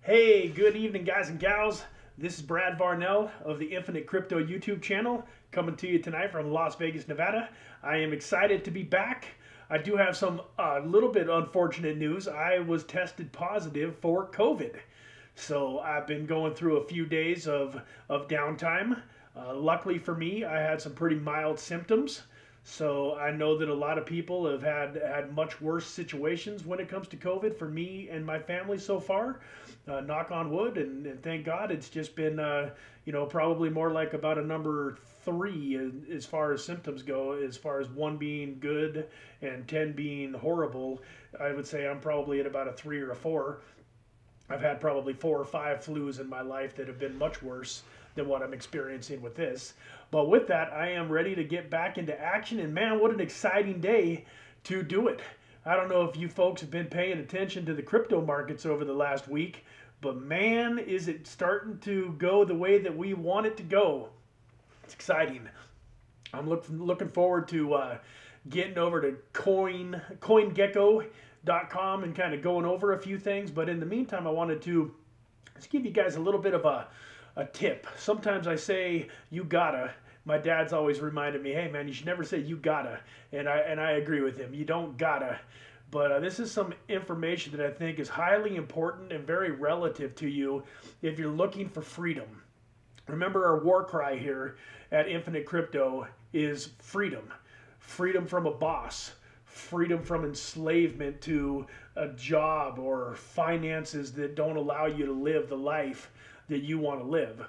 Hey, good evening, guys and gals. This is Brad Varnell of the Infinite Crypto YouTube channel coming to you tonight from Las Vegas, Nevada. I am excited to be back. I do have some little bit unfortunate news. I was tested positive for COVID. So I've been going through a few days of downtime. Luckily for me, I had some pretty mild symptoms. So I know that a lot of people have had much worse situations when it comes to COVID for me and my family so far. Knock on wood, and thank God it's just been probably more like about a number three as far as symptoms go. As far as one being good and 10 being horrible, I would say I'm probably at about a three or a four. I've had probably four or five flus in my life that have been much worse than what I'm experiencing with this. But with that, I am ready to get back into action. And man, what an exciting day to do it. I don't know if you folks have been paying attention to the crypto markets over the last week, but man, is it starting to go the way that we want it to go. It's exciting. I'm looking forward to getting over to CoinGecko.com and kind of going over a few things. But in the meantime, I wanted to just give you guys a little bit of a tip. Sometimes I say you gotta. My dad's always reminded me, hey man, you should never say you gotta, and I agree with him. You don't gotta. But this is some information that I think is highly important and very relative to you if you're looking for freedom. Remember, our war cry here at Infinite Crypto is freedom. Freedom from a boss, freedom from enslavement to a job or finances that don't allow you to live the life that you want to live.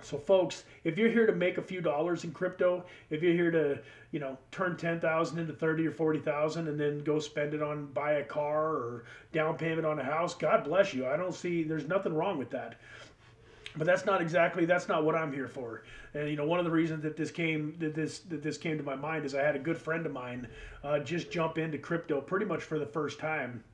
So folks, if you're here to make a few dollars in crypto, if you're here to, turn 10,000 into 30 or 40,000 and then go spend it on buy a car or down payment on a house, God bless you. I don't see there's nothing wrong with that. But that's not what I'm here for. And one of the reasons that this came to my mind is I had a good friend of mine just jump into crypto pretty much for the first time,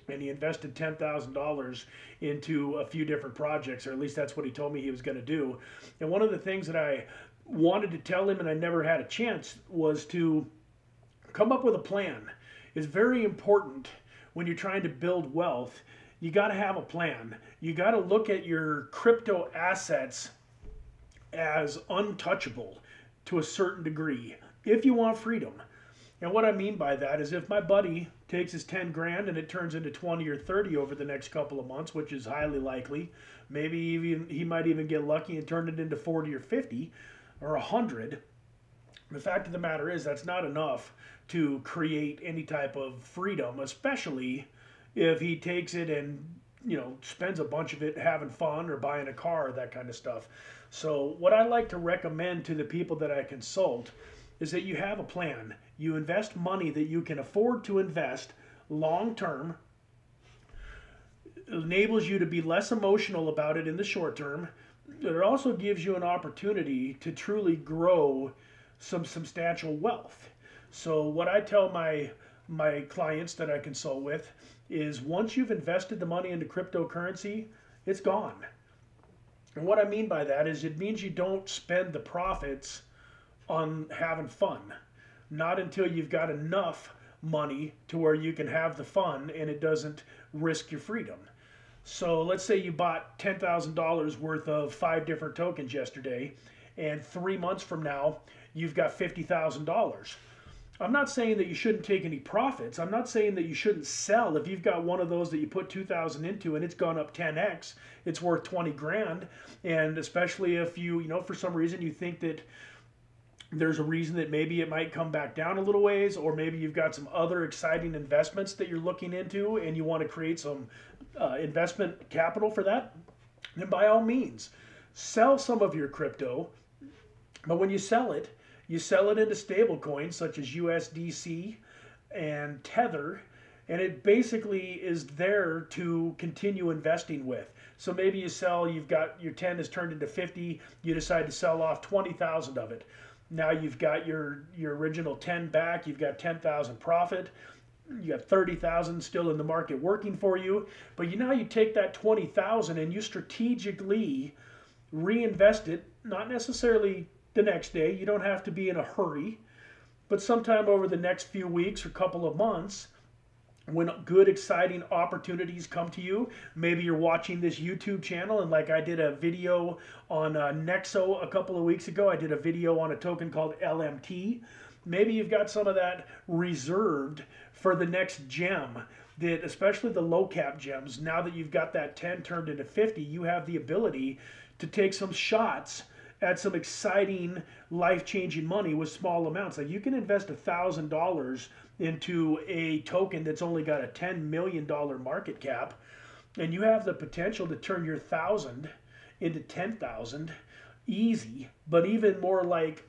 and he invested $10,000 into a few different projects, or at least that's what he told me he was going to do. And one of the things that I wanted to tell him and I never had a chance was to come up with a plan. It's very important when you're trying to build wealth. You got to have a plan. You got to look at your crypto assets as untouchable to a certain degree if you want freedom. And what I mean by that is if my buddy takes his 10 grand and it turns into 20 or 30 over the next couple of months, which is highly likely, maybe even he might even get lucky and turn it into 40 or 50 or 100. The fact of the matter is that's not enough to create any type of freedom, especially if he takes it and spends a bunch of it having fun or buying a car or that kind of stuff. So what I like to recommend to the people that I consult is that you have a plan. You invest money that you can afford to invest long term. It enables you to be less emotional about it in the short term. It also gives you an opportunity to truly grow some substantial wealth. So what I tell my clients that I consult with is once you've invested the money into cryptocurrency, it's gone. And what I mean by that is it means you don't spend the profits on having fun. Not until you've got enough money to where you can have the fun and it doesn't risk your freedom. So let's say you bought $10,000 worth of 5 different tokens yesterday, and 3 months from now, you've got $50,000. I'm not saying that you shouldn't take any profits. I'm not saying that you shouldn't sell. If you've got one of those that you put 2,000 into and it's gone up 10x, it's worth 20 grand. And especially if for some reason you think that there's a reason that maybe it might come back down a little ways, or maybe you've got some other exciting investments that you're looking into and you want to create some investment capital for that, then by all means, sell some of your crypto. But when you sell it into stable coins such as USDC and Tether, and it basically is there to continue investing with. So maybe you've got your 10 has turned into 50, you decide to sell off 20,000 of it. Now you've got your original 10 back, you've got 10,000 profit, you got 30,000 still in the market working for you, but now you take that 20,000 and you strategically reinvest it, not necessarily the next day. You don't have to be in a hurry, but sometime over the next few weeks or couple of months, when good, exciting opportunities come to you. Maybe you're watching this YouTube channel, and like I did a video on Nexo a couple of weeks ago, I did a video on a token called LMT. Maybe you've got some of that reserved for the next gem, that especially the low cap gems. Now that you've got that 10 turned into 50, you have the ability to take some shots at some exciting, life-changing money with small amounts. Like you can invest $1,000 into a token that's only got a $10 million market cap, and you have the potential to turn your 1,000 into 10,000 easy, but even more like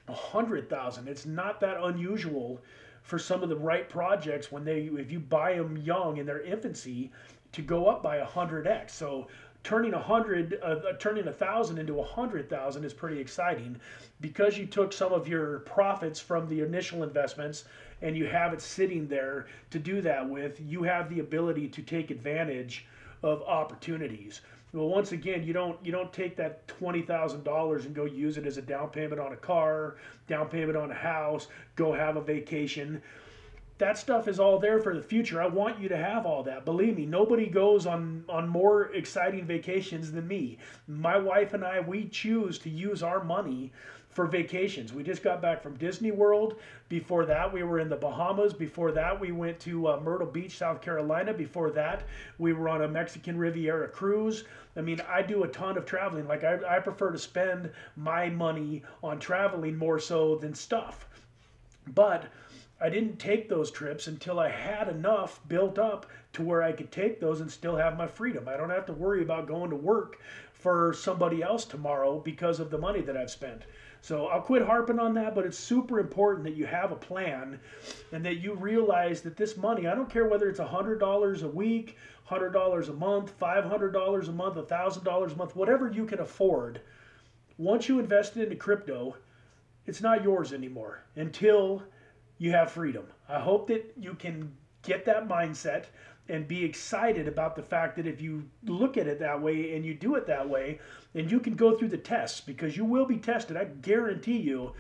100,000. It's not that unusual for some of the right projects when if you buy them young in their infancy, to go up by 100x. So turning 1,000 into 100,000 is pretty exciting, because you took some of your profits from the initial investments and you have it sitting there to do that with. You have the ability to take advantage of opportunities. Well, once again, you don't take that $20,000 and go use it as a down payment on a car, down payment on a house, go have a vacation. That stuff is all there for the future. I want you to have all that. Believe me, nobody goes on more exciting vacations than me. My wife and I, we choose to use our money for vacations. We just got back from Disney World. Before that, we were in the Bahamas. Before that, we went to Myrtle Beach, South Carolina. Before that, we were on a Mexican Riviera cruise. I mean, I do a ton of traveling. Like I prefer to spend my money on traveling more so than stuff. But I didn't take those trips until I had enough built up to where I could take those and still have my freedom. I don't have to worry about going to work for somebody else tomorrow because of the money that I've spent. So I'll quit harping on that, but it's super important that you have a plan and that you realize that this money, I don't care whether it's $100 a week, $100 a month, $500 a month, $1,000 a month, whatever you can afford. Once you invest into crypto, it's not yours anymore until you have freedom. I hope that you can get that mindset and be excited about the fact that if you look at it that way and you do it that way, and you can go through the tests, because you will be tested. I guarantee you,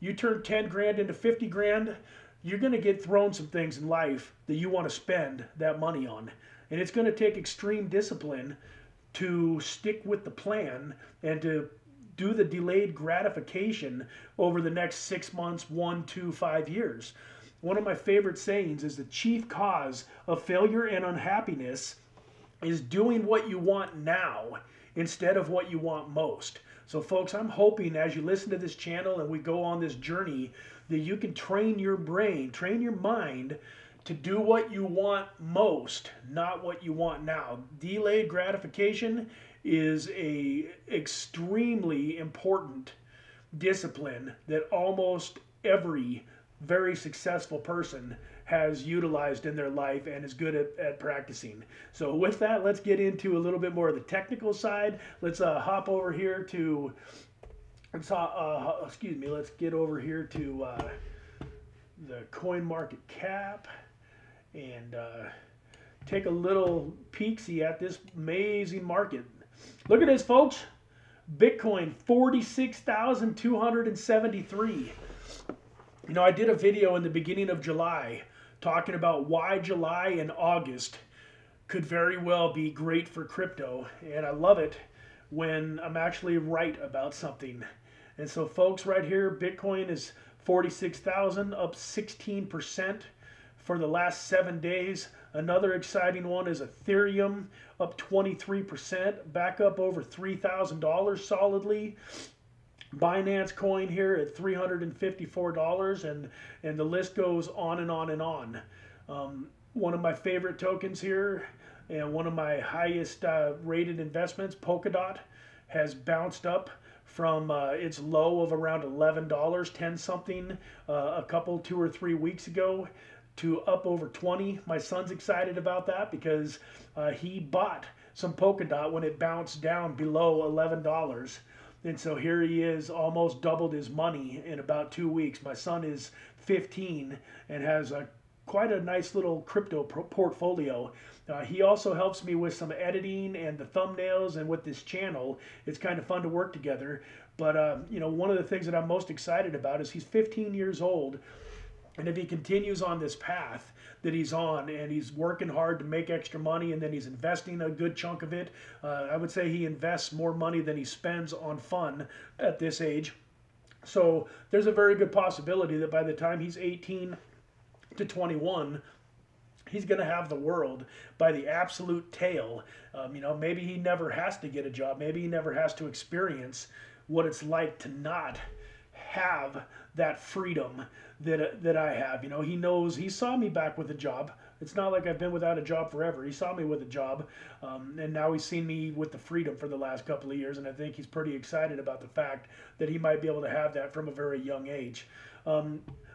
you turn 10 grand into 50 grand, you're going to get thrown some things in life that you want to spend that money on. And it's going to take extreme discipline to stick with the plan and to do the delayed gratification over the next 6 months, 1, 2, 5 years. One of my favorite sayings is the chief cause of failure and unhappiness is doing what you want now instead of what you want most. So folks, I'm hoping as you listen to this channel and we go on this journey that you can train your brain, train your mind to do what you want most, not what you want now. Delayed gratification is a extremely important discipline that almost every very successful person has utilized in their life and is good at practicing. So with that, let's get into a little bit more of the technical side. Let's hop over here to, let's get over here to the coin market cap and take a little peek-see at this amazing market. Look at this, folks. Bitcoin, 46,273. You know, I did a video in the beginning of July talking about why July and August could very well be great for crypto. And I love it when I'm actually right about something. And so, folks, right here, Bitcoin is 46,000, up 16% for the last 7 days. Another exciting one is Ethereum, up 23%, back up over $3,000 solidly. Binance coin here at $354, and the list goes on and on and on. One of my favorite tokens here and one of my highest rated investments, Polkadot, has bounced up from its low of around $11, 10 something, a couple, 2 or 3 weeks ago, to up over 20. My son's excited about that because he bought some Polkadot when it bounced down below $11. And so here he is, almost doubled his money in about 2 weeks. My son is 15 and has quite a nice little crypto portfolio. He also helps me with some editing and the thumbnails, and with this channel, it's kind of fun to work together. But you know, one of the things that I'm most excited about is he's 15 years old. And if he continues on this path, that he's on, and he's working hard to make extra money, and then he's investing a good chunk of it. I would say he invests more money than he spends on fun at this age. So there's a very good possibility that by the time he's 18 to 21, he's going to have the world by the absolute tail. Maybe he never has to get a job. Maybe he never has to experience what it's like to not have that freedom that I have. He knows, he saw me back with a job. It's not like I've been without a job forever. He saw me with a job, and now he's seen me with the freedom for the last couple of years, and I think he's pretty excited about the fact that he might be able to have that from a very young age.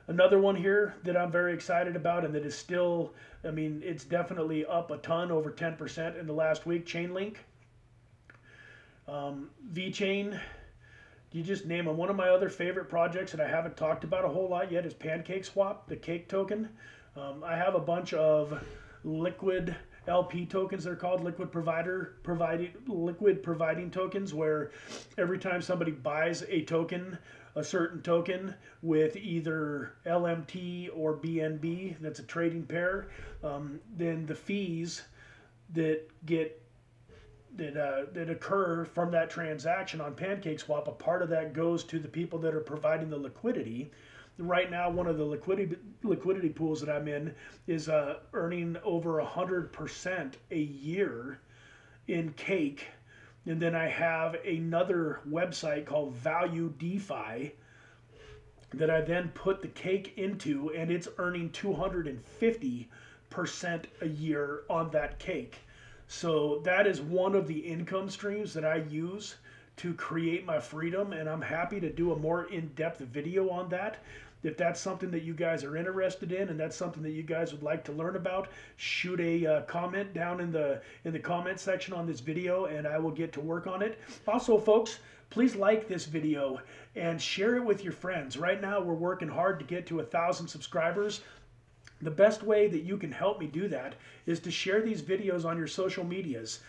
Another one here that I'm very excited about, and that is still, it's definitely up a ton, over 10% in the last week, Chainlink. VeChain, you just name them. One of my other favorite projects that I haven't talked about a whole lot yet is PancakeSwap, the cake token. I have a bunch of liquid LP tokens, they're called, liquid providing tokens, where every time somebody buys a token, a certain token with either LMT or BNB, that's a trading pair, then the fees that occur from that transaction on PancakeSwap, a part of that goes to the people that are providing the liquidity. Right now, one of the liquidity pools that I'm in is earning over 100% a year in cake. And then I have another website called Value DeFi that I then put the cake into, and it's earning 250% a year on that cake. So that is one of the income streams that I use to create my freedom, and I'm happy to do a more in-depth video on that. If that's something that you guys are interested in, and that's something that you guys would like to learn about, shoot a comment down in the comment section on this video, and I will get to work on it. Also, folks, please like this video and share it with your friends. Right now, we're working hard to get to 1,000 subscribers. The best way that you can help me do that is to share these videos on your social medias.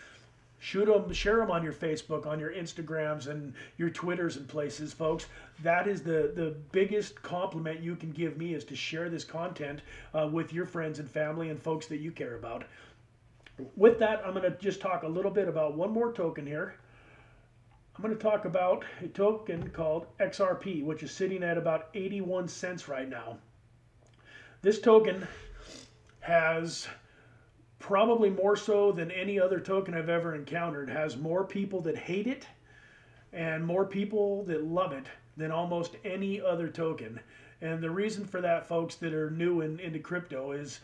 Shoot them, share them on your Facebook, on your Instagrams, and your Twitters and places, folks. That is the biggest compliment you can give me, is to share this content with your friends and family and folks that you care about. With that, I'm going to just talk a little bit about one more token here. I'm going to talk about a token called XRP, which is sitting at about 81 cents right now. This token has, probably more so than any other token I've ever encountered, has more people that hate it and more people that love it than almost any other token. And the reason for that, folks that are new into crypto, is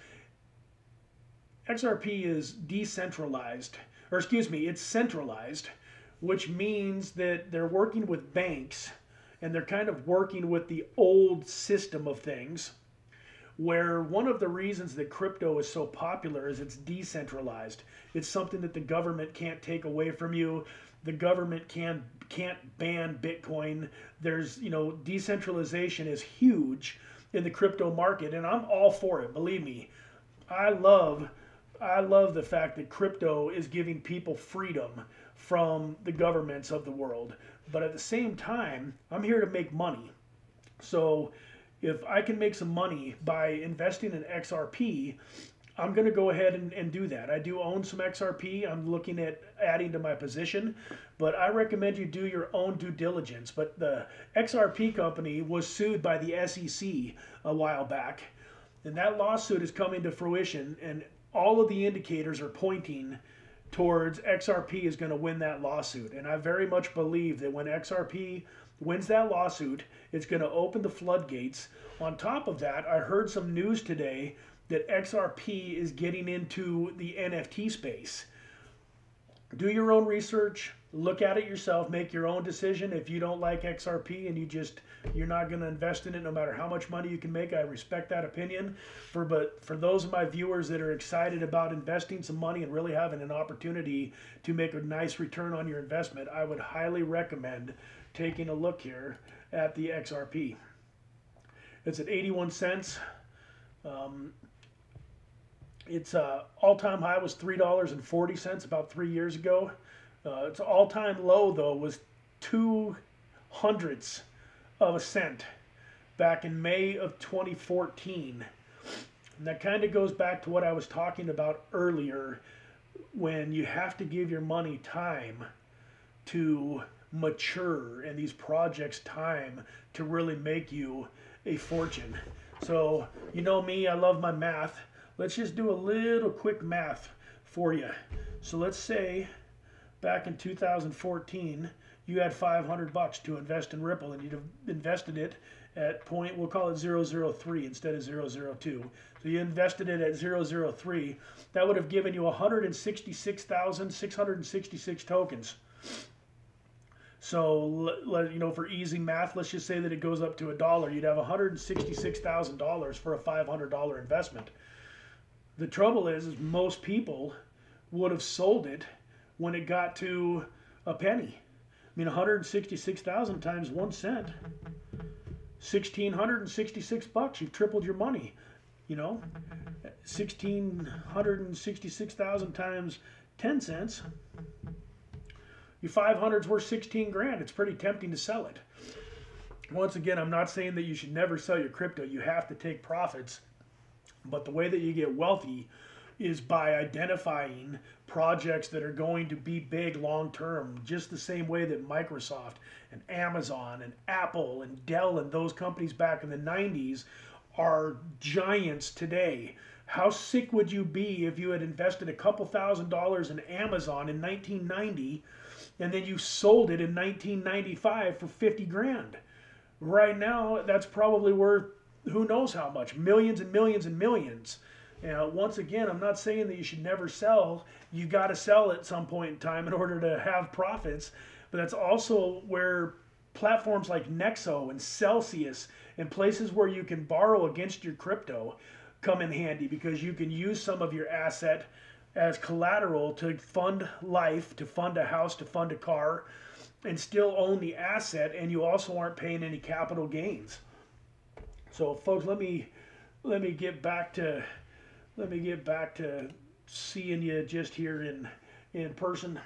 XRP is decentralized, or excuse me, it's centralized, which means that they're working with banks, and they're kind of working with the old system of things, where one of the reasons that crypto is so popular is it's decentralized. It's something that the government can't take away from you. The government can't ban Bitcoin. There's, decentralization is huge in the crypto market, and I'm all for it. Believe me, I love the fact that crypto is giving people freedom from the governments of the world. But at the same time, I'm here to make money. So if I can make some money by investing in XRP, I'm going to go ahead and do that. I do own some XRP. I'm looking at adding to my position, but I recommend you do your own due diligence. But the XRP company was sued by the SEC a while back, and that lawsuit is coming to fruition, and all of the indicators are pointing towards XRP is going to win that lawsuit. And I very much believe that when XRP wins that lawsuit, it's going to open the floodgates. On top of that, I heard some news today that XRP is getting into the NFT space. Do your own research, look at it yourself, make your own decision. If you don't like XRP and you're not going to invest in it no matter how much money you can make, I respect that opinion. But for those of my viewers that are excited about investing some money and really having an opportunity to make a nice return on your investment, I would highly recommend taking a look here at the XRP. It's at 81 cents. Its all-time high was $3.40 about 3 years ago. Its all-time low, though, was 0.02 cents back in May of 2014. And that kind of goes back to what I was talking about earlier, when you have to give your money time to mature and these projects time to really make you a fortune. So, you know me, I love my math. Let's just do a little quick math for you. So let's say back in 2014, you had 500 bucks to invest in Ripple, and you'd invested it at point, we'll call it 003 instead of 002. So you invested it at 003. That would have given you 166,666 tokens. So, you know, for easy math, let's just say that it goes up to $1. You'd have $166,000 for a $500 investment. The trouble is most people would have sold it when it got to a penny. I mean, 166,000 times 1 cent, 1,666 bucks. You've tripled your money. You know, 1,666,000 times 10 cents. Your 500's worth 16 grand. It's pretty tempting to sell it. Once again, I'm not saying that you should never sell your crypto. You have to take profits. But the way that you get wealthy is by identifying projects that are going to be big long term, just the same way that Microsoft and Amazon and Apple and Dell and those companies back in the 90s are giants today. How sick would you be if you had invested a couple $1,000s in Amazon in 1990 and then you sold it in 1995 for 50 grand? Right now, that's probably worth who knows how much, millions and millions and millions. Once again, I'm not saying that you should never sell. You got to sell at some point in time in order to have profits. But that's also where platforms like Nexo and Celsius and places where you can borrow against your crypto come in handy, because you can use some of your asset as collateral to fund life, to fund a house, to fund a car, and still own the asset, and you also aren't paying any capital gains. So folks, let me get back to seeing you just here in person.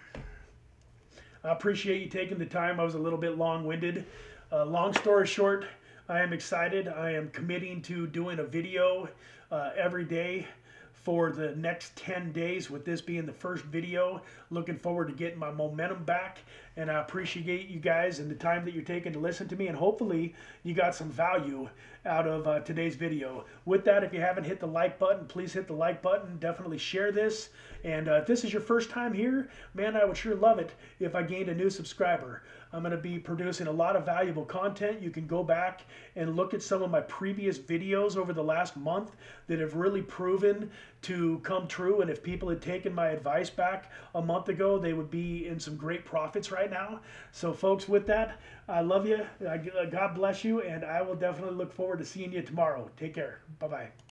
I appreciate you taking the time. I was a little bit long-winded. Long story short, I am excited. I am committing to doing a video every day for the next 10 days, with this being the first video. Looking forward to getting my momentum back, and I appreciate you guys and the time that you're taking to listen to me, and hopefully you got some value out of today's video. With that, if you haven't hit the like button, please hit the like button. Definitely share this, and if this is your first time here, man, I would sure love it if I gained a new subscriber. I'm going to be producing a lot of valuable content. You can go back and look at some of my previous videos over the last month that have really proven to come true. And if people had taken my advice back a month ago, they would be in some great profits right now. So folks, with that, I love you. God bless you. And I will definitely look forward to seeing you tomorrow. Take care. Bye-bye.